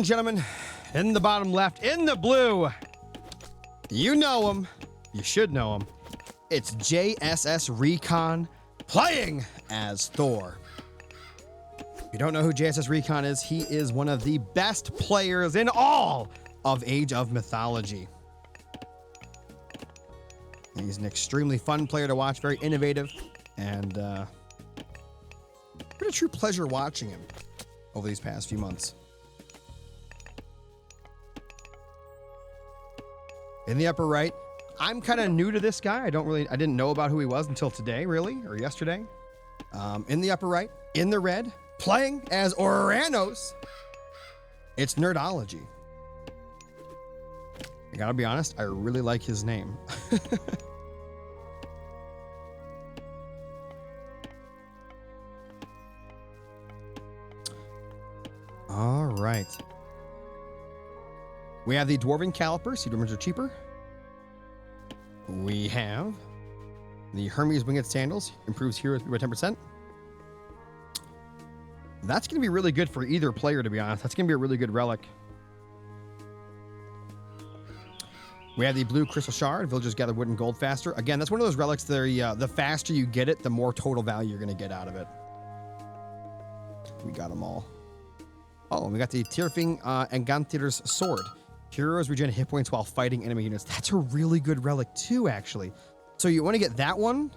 and gentlemen, in the bottom left, in the blue, you know him. You should know him. It's JSS Recon playing as Thor. If you don't know who JSS Recon is, he is one of the best players in all of Age of Mythology. And he's an extremely fun player to watch, very innovative, and been a true pleasure watching him over these past few months. In the upper right, I'm kind of new to this guy. I didn't know about who he was until today, really, or yesterday. In the upper right, in the red, playing as Oranos, it's Nerdology. I gotta be honest, I really like his name. All right. We have the Dwarven Caliper, seed rumors are cheaper. We have the Hermes Winged Sandals, improves heroes by 10%. That's going to be really good for either player, to be honest. That's going to be a really good relic. We have the Blue Crystal Shard, villagers gather wood and gold faster. Again, that's one of those relics that the faster you get it, the more total value you're going to get out of it. We got them all. Oh, and we got the Tirfing Engantir's Sword. Heroes regenerate hit points while fighting enemy units. That's a really good relic too, actually. So you want to get that one,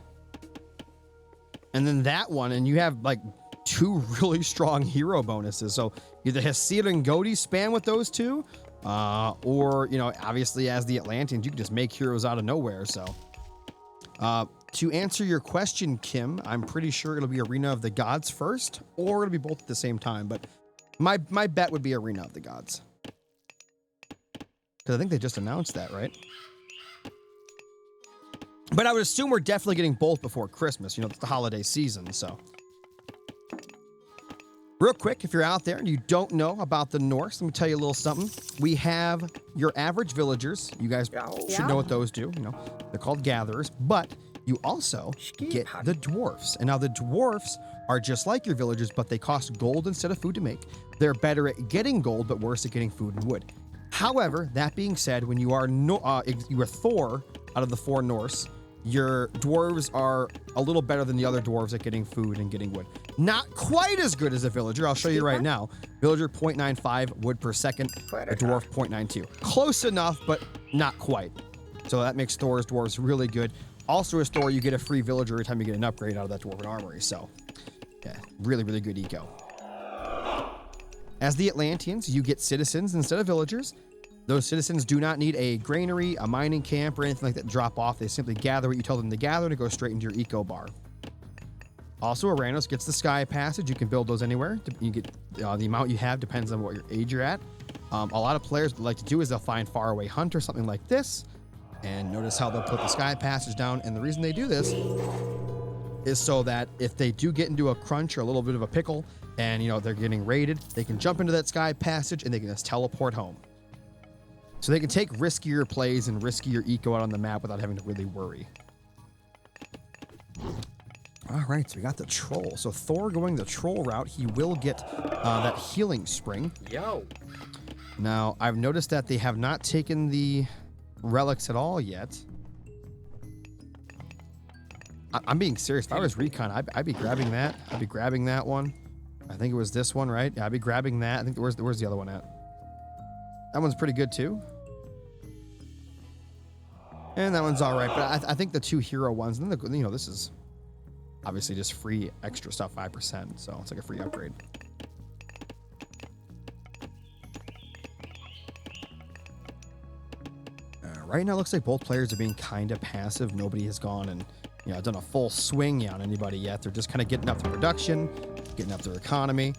and then that one, and you have like two really strong hero bonuses. So either Hesir and Godi span with those two, or, you know, obviously as the Atlanteans, you can just make heroes out of nowhere. So to answer your question, Kim, I'm pretty sure it'll be Arena of the Gods first, or it'll be both at the same time. But my bet would be Arena of the Gods. Because I think they just announced that, right? But I would assume we're definitely getting both before Christmas. You know, it's the holiday season, so. Real quick, if you're out there and you don't know about the Norse, let me tell you a little something. We have your average villagers. You guys should know what those do. You know, they're called gatherers, but you also get the dwarfs. And now the dwarfs are just like your villagers, but they cost gold instead of food to make. They're better at getting gold, but worse at getting food and wood. However, that being said, when you are Thor out of the four Norse, your dwarves are a little better than the other dwarves at getting food and getting wood. Not quite as good as a villager. I'll show you right now. Villager 0.95 wood per second, a dwarf 0.92. Close enough, but not quite. So that makes Thor's dwarves really good. Also, as Thor, you get a free villager every time you get an upgrade out of that dwarven armory. So, yeah, really, really good eco. As the Atlanteans, you get citizens instead of villagers. Those citizens do not need a granary, a mining camp, or anything like that to drop off. They simply gather what you tell them to gather and it goes straight into your eco bar. Also, Oranos gets the Sky Passage. You can build those anywhere. You get the amount you have depends on what your age you're at. A lot of players like to do is they'll find Faraway Hunt or something like this. And notice how they'll put the Sky Passage down. And the reason they do this is so that if they do get into a crunch or a little bit of a pickle and, you know, they're getting raided, they can jump into that Sky Passage and they can just teleport home. So they can take riskier plays and riskier eco out on the map without having to really worry. All right, so we got the troll. So Thor going the troll route, he will get that healing spring. Yo. Now, I've noticed that they have not taken the relics at all yet. I'm being serious. If I was Recon, I'd be grabbing that. I'd be grabbing that one. I think it was this one, right? Yeah, I'd be grabbing that. I think where's the other one at? That one's pretty good too. And that one's all right, but I think the two hero ones, and then you know, this is obviously just free extra stuff, 5%, so it's like a free upgrade. Right now, it looks like both players are being kind of passive. Nobody has gone and, you know, done a full swing on anybody yet. They're just kind of getting up their production, getting up their economy.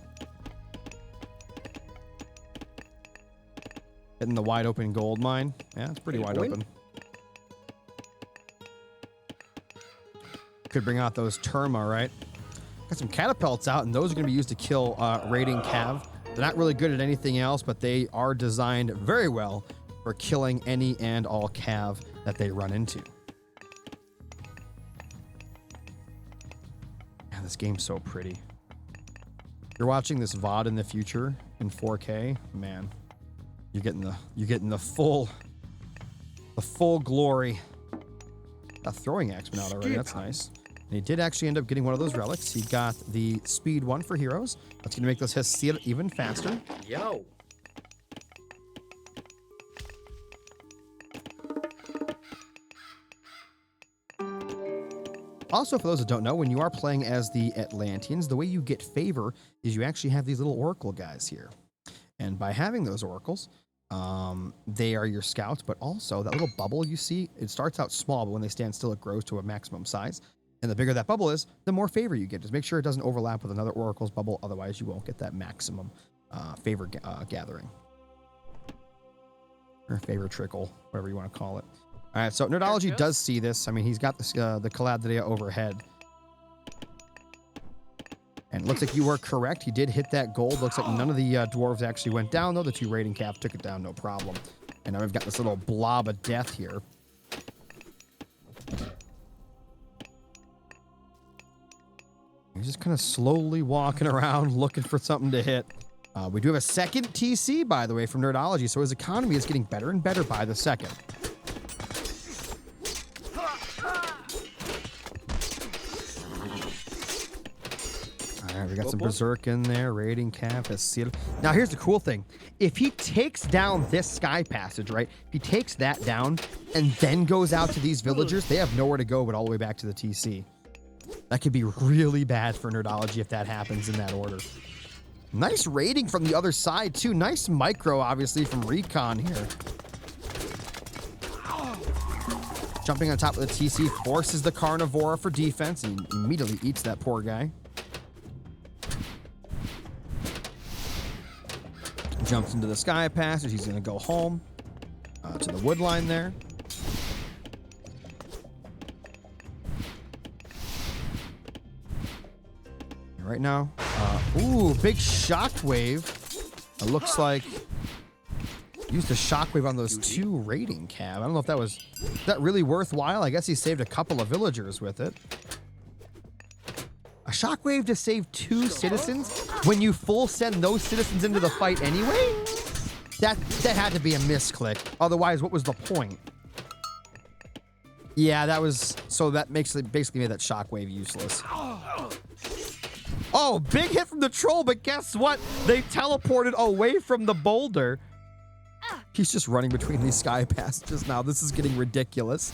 Hitting the wide open gold mine. Yeah, it's pretty wide open. Could bring out those Terma, right? Got some catapults out, and those are going to be used to kill raiding cav. They're not really good at anything else, but they are designed very well for killing any and all cav that they run into. Man, this game's so pretty. You're watching this VOD in the future in 4K, man. You're getting the full glory. A throwing axe went out already. That's nice. And he did actually end up getting one of those relics. He got the speed 1 for heroes. That's gonna make this Hestia even faster. Yo. Also, for those that don't know, when you are playing as the Atlanteans, the way you get favor is you actually have these little oracle guys here. And by having those oracles, they are your scouts, but also that little bubble you see, it starts out small, but when they stand still, it grows to a maximum size. And the bigger that bubble is, the more favor you get. Just make sure it doesn't overlap with another oracle's bubble, otherwise you won't get that maximum favor gathering. Or favor trickle, whatever you want to call it. All right, so Nerdology does see this. I mean, he's got this, the Caladria overhead. And it looks like you were correct. He did hit that gold. Looks like none of the dwarves actually went down, though. The 2 raiding calf took it down, no problem. And now we've got this little blob of death here. He's just kind of slowly walking around looking for something to hit. We do have a second TC, by the way, from Nerdology, so his economy is getting better and better by the second. All right, we got some Berserk in there. Raiding Calf has sealed. Now, here's the cool thing. If he takes down this Sky Passage, right? If he takes that down and then goes out to these villagers, they have nowhere to go but all the way back to the TC. That could be really bad for Nerdology if that happens in that order. Nice raiding from the other side, too. Nice micro, obviously, from Recon here. Jumping on top of the TC forces the Carnivora for defense and immediately eats that poor guy. Jumps into the Sky Passage. He's going to go home to the wood line there. Right now, ooh, big shockwave. It looks like used a shockwave on those 2 raiding cab. I don't know if that was really worthwhile. I guess he saved a couple of villagers with it. A shockwave to save 2 citizens when you full send those citizens into the fight anyway? That had to be a misclick. Otherwise, what was the point? Yeah, that was, so that basically made that shockwave useless. Oh, big hit from the troll, but guess what? They teleported away from the boulder. He's just running between these Sky Passages now. This is getting ridiculous.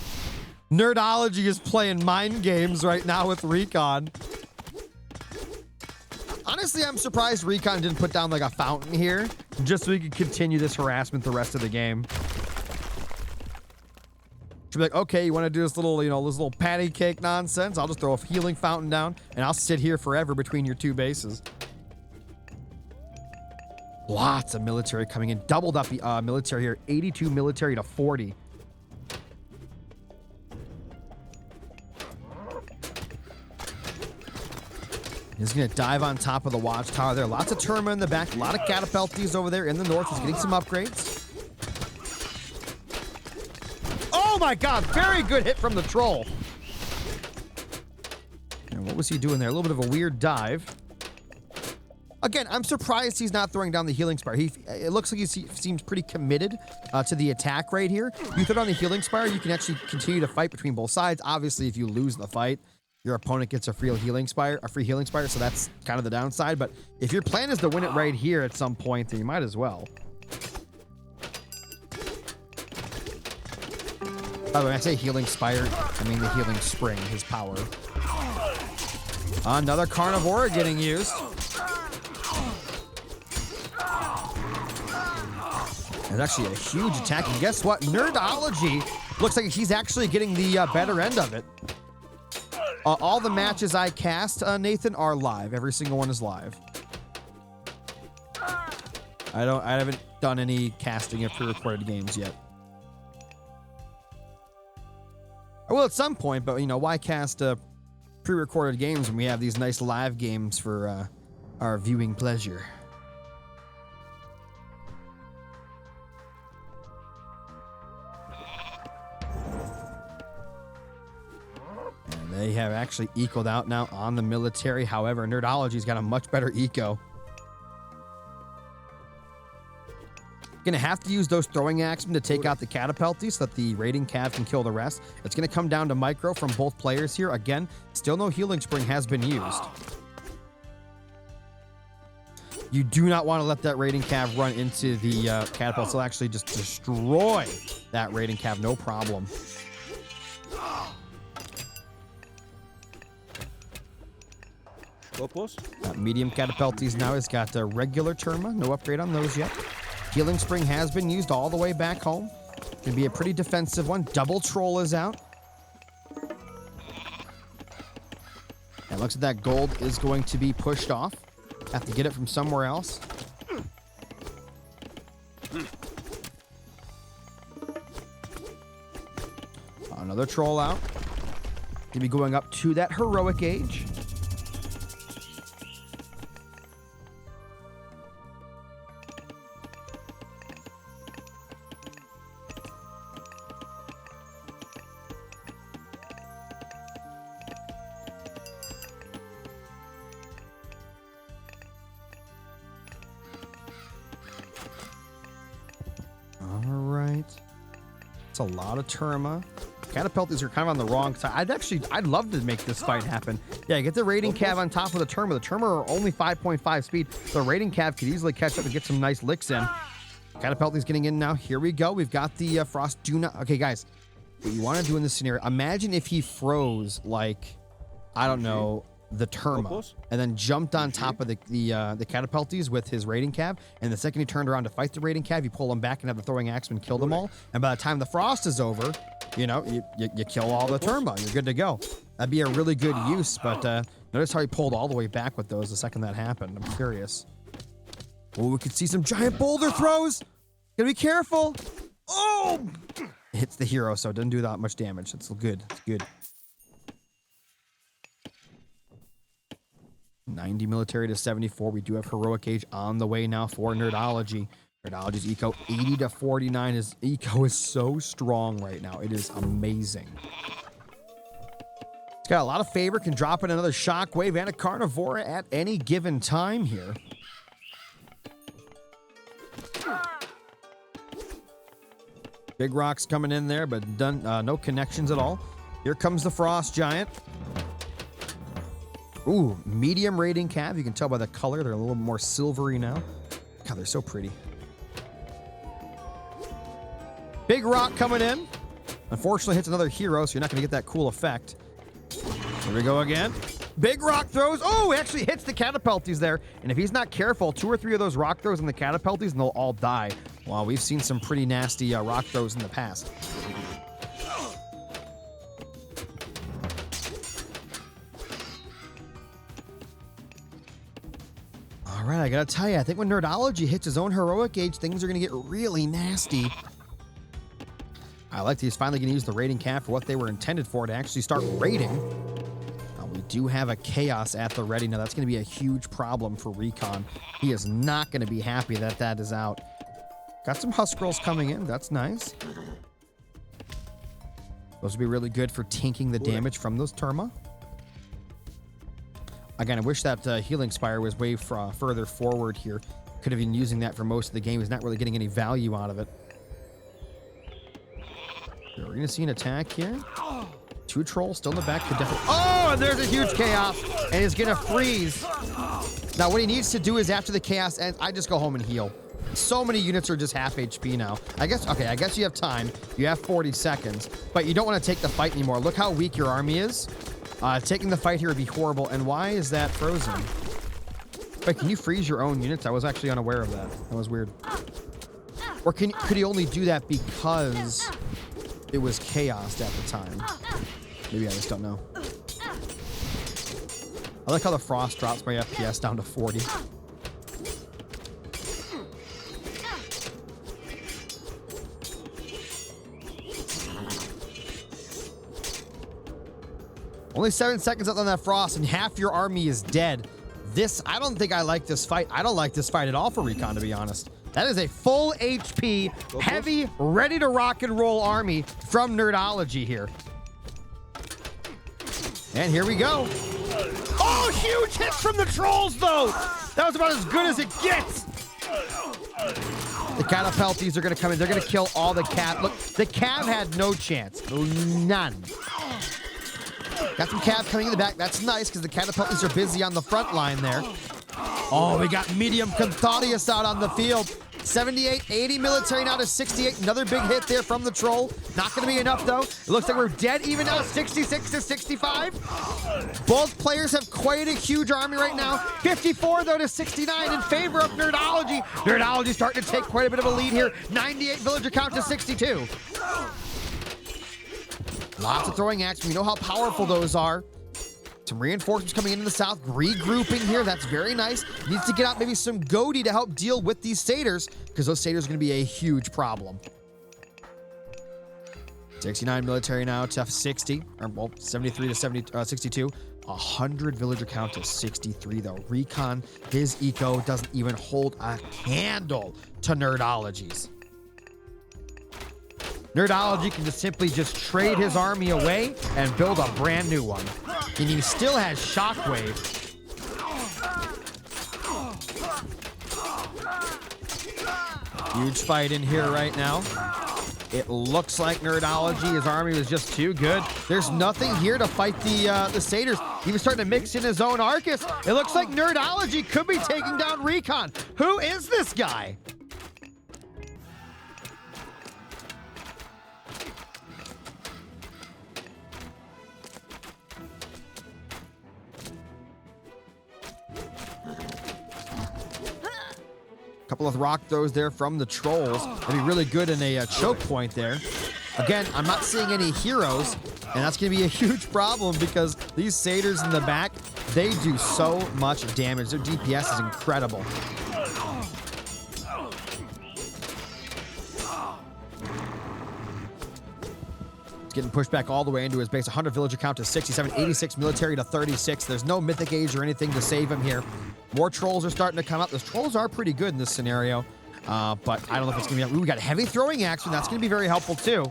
Nerdology is playing mind games right now with Recon. Honestly, I'm surprised Recon didn't put down like a fountain here, just so we could continue this harassment the rest of the game. She'd be like, okay, you want to do this little, this little patty cake nonsense? I'll just throw a healing fountain down, and I'll sit here forever between your 2 bases. Lots of military coming in. Doubled up the military here. 82 military to 40. He's going to dive on top of the watchtower there. Lots of Terma in the back. A lot of Catapulties over there in the north. He's getting some upgrades. Oh my god, very good hit from the troll. And what was he doing there? A little bit of a weird dive. Again, I'm surprised he's not throwing down the healing spire. It looks like he seems pretty committed to the attack right here. You throw down the healing spire, you can actually continue to fight between both sides. Obviously, if you lose the fight, your opponent gets a free healing spire, so that's kind of the downside. But if your plan is to win it right here at some point, then you might as well. By the way, when I say healing spire, I mean the healing spring, his power. Another Carnivora getting used. There's actually a huge attack, and guess what? Nerdology looks like he's actually getting the better end of it. All the matches I cast, Nathan, are live. Every single one is live. I haven't done any casting of pre-recorded games yet. I will at some point, but why cast pre-recorded games when we have these nice live games for our viewing pleasure? And they have actually ecoed out now on the military. However, Nerdology's got a much better eco. Gonna have to use those throwing axemen to take out the catapulties so that the raiding cav can kill the rest. It's gonna come down to micro from both players here. Again, still no healing spring has been used. You do not want to let that raiding cav run into the catapults. It'll actually just destroy that raiding cav, no problem. Medium catapulties now has got regular Terma. No upgrade on those yet. Healing spring has been used all the way back home. Gonna be a pretty defensive one. Double troll is out. And looks like that gold is going to be pushed off. Have to get it from somewhere else. Another troll out. Gonna be going up to that heroic age. A lot of Terma. Catapulties are kind of on the wrong side. I'd love to make this fight happen. Yeah, get the raiding cav on top of the Terma. The Terma are only 5.5 speed. The raiding cav could easily catch up and get some nice licks in. Catapulties getting in now. Here we go. We've got the frost. Okay, guys. What you want to do in this scenario, imagine if he froze like, I don't know, the Terma, and then jumped on top of the catapulties with his raiding cav, and the second he turned around to fight the raiding cav, you pull them back and have the throwing axeman kill them all, and by the time the frost is over, you know, you kill all the Terma, you're good to go. That'd be a really good use, but notice how he pulled all the way back with those the second that happened. I'm curious. Oh, we could see some giant boulder throws. Gotta be careful. Oh! It hits the hero, so it doesn't do that much damage. It's good. It's good. 90 military to 74. We do have heroic age on the way now for Nerdology. Nerdology's eco 80 to 49. His eco is so strong right now. It is amazing. It's got a lot of favor. Can drop in another shockwave and a carnivora at any given time here. Big rocks coming in there, but no connections at all. Here comes the frost giant. Ooh, medium raiding cav. You can tell by the color. They're a little more silvery now. God, they're so pretty. Big rock coming in. Unfortunately, hits another hero, so you're not going to get that cool effect. Here we go again. Big rock throws. Oh, it actually hits the catapulties there. And if he's not careful, 2 or 3 of those rock throws in the catapulties, and they'll all die. Wow, we've seen some pretty nasty rock throws in the past. All right, I gotta tell you, I think when Nerdology hits his own heroic age, things are gonna get really nasty. I like that he's finally gonna use the raiding cav for what they were intended for, to actually start raiding. We do have a chaos at the ready. Now that's gonna be a huge problem for Recon. He is not gonna be happy that that is out. Got some husk rolls coming in, that's nice. Those would be really good for tanking the damage from those Terma. Again, I wish that Healing Spire was way further forward here. Could have been using that for most of the game. He's not really getting any value out of it. So we're going to see an attack here. 2 trolls still in the back. Could definitely... Oh, and there's a huge chaos. And he's going to freeze. Now, what he needs to do is after the chaos ends, I just go home and heal. So many units are just half HP now. I guess you have time. You have 40 seconds. But you don't want to take the fight anymore. Look how weak your army is. Taking the fight here would be horrible. And why is that frozen? Wait, can you freeze your own units? I was actually unaware of that. That was weird. Or could he only do that because it was chaos at the time? Maybe I just don't know. I like how the frost drops my FPS down to 40. Only 7 seconds left on that frost, and half your army is dead. I don't think I like this fight. I don't like this fight at all for Recon, to be honest. That is a full HP, heavy, ready to rock and roll army from Nerdology here. And here we go. Oh, huge hits from the trolls, though. That was about as good as it gets. The catapulties are going to come in. They're going to kill all the cav. Look, the cav had no chance. None. Got some cav coming in the back. That's nice because the catapulties are busy on the front line there. Oh, we got medium Conthodius out on the field. 78, 80 military now to 68. Another big hit there from the troll. Not going to be enough, though. It looks like we're dead even now, 66 to 65. Both players have quite a huge army right now. 54, though, to 69 in favor of Nerdology. Nerdology starting to take quite a bit of a lead here. 98 villager count to 62. Lots of throwing action. We know how powerful those are. Some reinforcements coming into the south, regrouping here. That's very nice. Needs to get out maybe some Goaty to help deal with these satyrs, because those satyrs are going to be a huge problem. 69 military now to 60, or well, 73 to 62. 100 villager count to 63, though. Recon, his eco doesn't even hold a candle to Nerdology's. Nerdology can just simply trade his army away and build a brand new one. And he still has Shockwave. Huge fight in here right now. It looks like Nerdology, his army was just too good. There's nothing here to fight the satyrs. He was starting to mix in his own Arcus. It looks like Nerdology could be taking down Recon. Who is this guy? Couple of rock throws there from the trolls. That'd be really good in a choke point there. Again, I'm not seeing any heroes, and that's going to be a huge problem because these satyrs in the back, they do so much damage. Their DPS is incredible. It's getting pushed back all the way into his base. 100 villager count to 67, 86 military to 36. There's no mythic age or anything to save him here. More trolls are starting to come up. Those trolls are pretty good in this scenario, but I don't know if it's going to be... Ooh, we got heavy throwing action. That's going to be very helpful, too.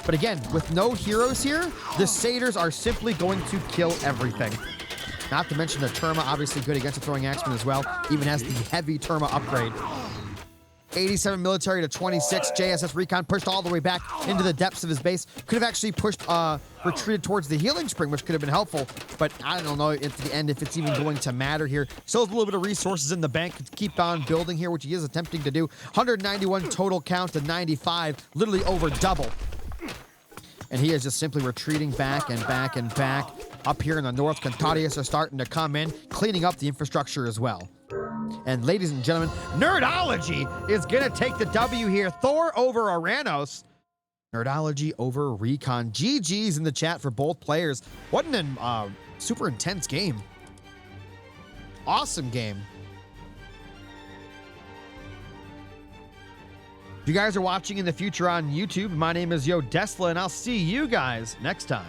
But again, with no heroes here, the satyrs are simply going to kill everything. Not to mention the Terma, obviously good against the throwing axeman as well. Even has the heavy Terma upgrade. 87 military to 26. JSS Recon pushed all the way back into the depths of his base. Could have actually retreated towards the healing spring, which could have been helpful. But I don't know at the end if it's even going to matter here. Still has a little bit of resources in the bank to keep on building here, which he is attempting to do. 191 total count to 95, literally over double. And he is just simply retreating back and back and back. Up here in the north, Conthodius are starting to come in, cleaning up the infrastructure as well. And ladies and gentlemen, Nerdology is going to take the W here. Thor over Aranos. Nerdology over Recon. GG's in the chat for both players. What an super intense game. Awesome game. If you guys are watching in the future on YouTube, my name is Yo Desla, and I'll see you guys next time.